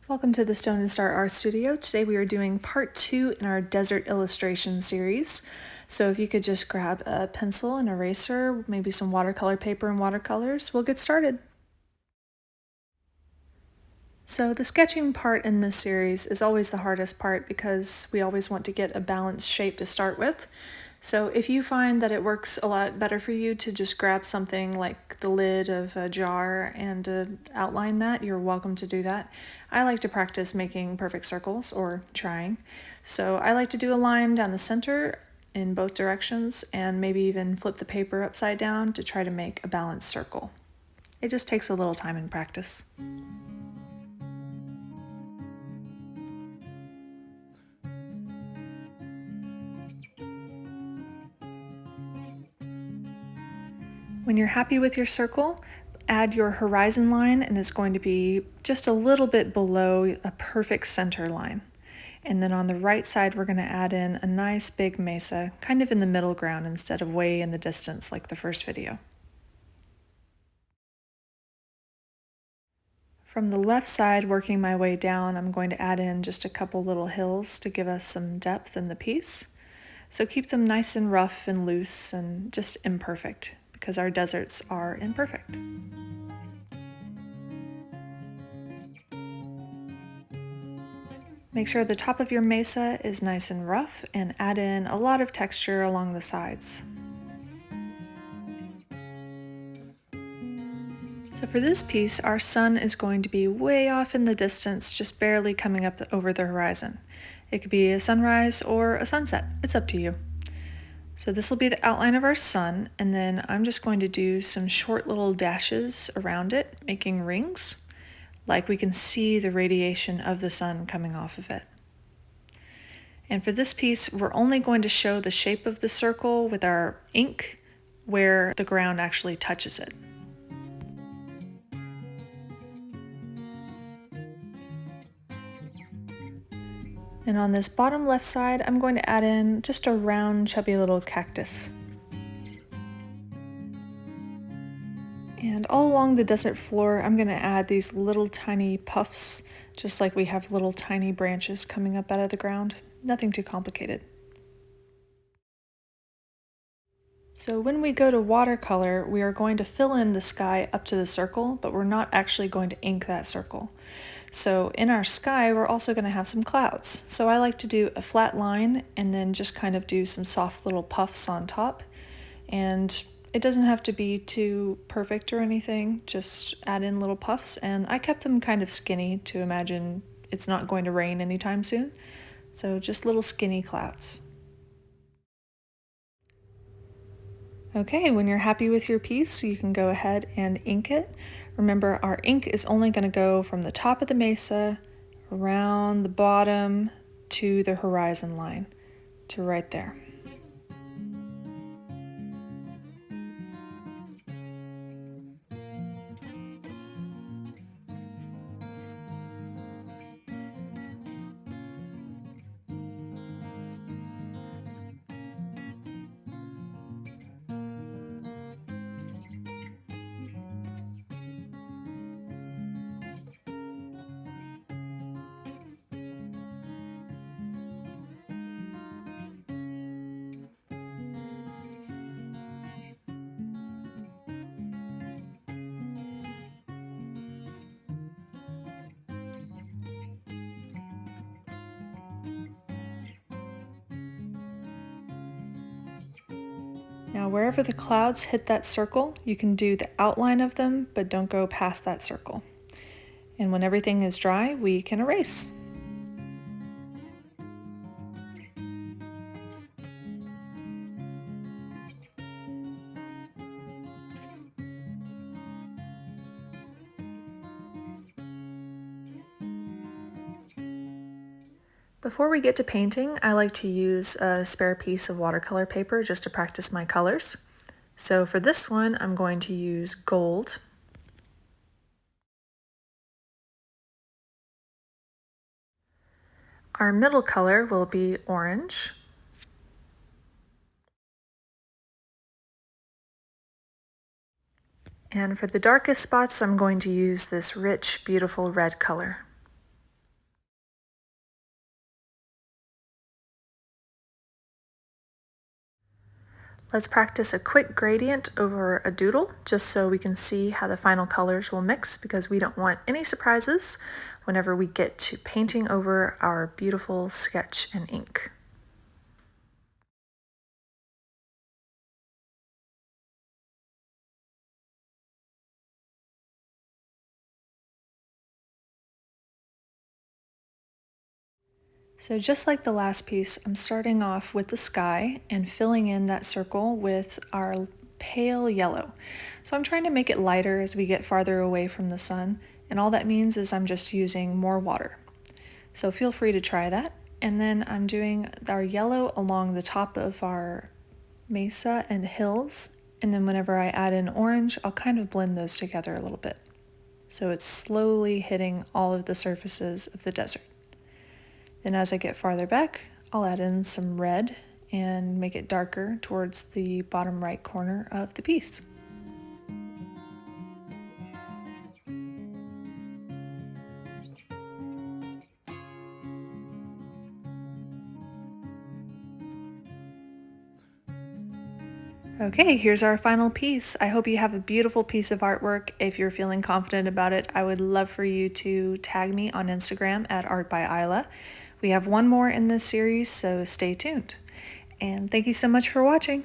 Welcome to the Stone and Star Art Studio. Today we are doing part 2 in our desert illustration series. So if you could just grab a pencil and eraser, maybe some watercolor paper and watercolors, we'll get started. So the sketching part in this series is always the hardest part because we always want to get a balanced shape to start with. So if you find that it works a lot better for you to just grab something like the lid of a jar and outline that, you're welcome to do that. I like to practice making perfect circles, or trying. So I like to do a line down the center in both directions and maybe even flip the paper upside down to try to make a balanced circle. It just takes a little time and practice. When you're happy with your circle, add your horizon line, and it's going to be just a little bit below a perfect center line. And then on the right side, we're going to add in a nice big mesa, kind of in the middle ground instead of way in the distance like the first video. From the left side, working my way down, I'm going to add in just a couple little hills to give us some depth in the piece. So keep them nice and rough and loose and just imperfect, because our deserts are imperfect. Make sure the top of your mesa is nice and rough and add in a lot of texture along the sides. So for this piece, our sun is going to be way off in the distance, just barely coming up over the horizon. It could be a sunrise or a sunset, it's up to you. So this will be the outline of our sun, and then I'm just going to do some short little dashes around it, making rings, like we can see the radiation of the sun coming off of it. And for this piece, we're only going to show the shape of the circle with our ink where the ground actually touches it. And on this bottom left side, I'm going to add in just a round, chubby little cactus. And all along the desert floor, I'm going to add these little tiny puffs, just like we have little tiny branches coming up out of the ground. Nothing too complicated. So when we go to watercolor, we are going to fill in the sky up to the circle, but we're not actually going to ink that circle. So in our sky, we're also going to have some clouds. So I like to do a flat line and then just kind of do some soft little puffs on top. And it doesn't have to be too perfect or anything, just add in little puffs. And I kept them kind of skinny to imagine it's not going to rain anytime soon. So just little skinny clouds. Okay, when you're happy with your piece, you can go ahead and ink it. Remember, our ink is only going to go from the top of the mesa, around the bottom, to the horizon line, to right there. Now wherever the clouds hit that circle, you can do the outline of them, but don't go past that circle. And when everything is dry, we can erase. Before we get to painting, I like to use a spare piece of watercolor paper just to practice my colors. So for this one, I'm going to use gold. Our middle color will be orange. And for the darkest spots, I'm going to use this rich, beautiful red color. Let's practice a quick gradient over a doodle just so we can see how the final colors will mix, because we don't want any surprises whenever we get to painting over our beautiful sketch in ink. So just like the last piece, I'm starting off with the sky and filling in that circle with our pale yellow. So I'm trying to make it lighter as we get farther away from the sun, and all that means is I'm just using more water. So feel free to try that. And then I'm doing our yellow along the top of our mesa and hills, and then whenever I add in orange, I'll kind of blend those together a little bit. So it's slowly hitting all of the surfaces of the desert. Then as I get farther back, I'll add in some red and make it darker towards the bottom right corner of the piece. Okay, here's our final piece. I hope you have a beautiful piece of artwork. If you're feeling confident about it, I would love for you to tag me on Instagram at Art by Isla. We have one more in this series, so stay tuned. And thank you so much for watching.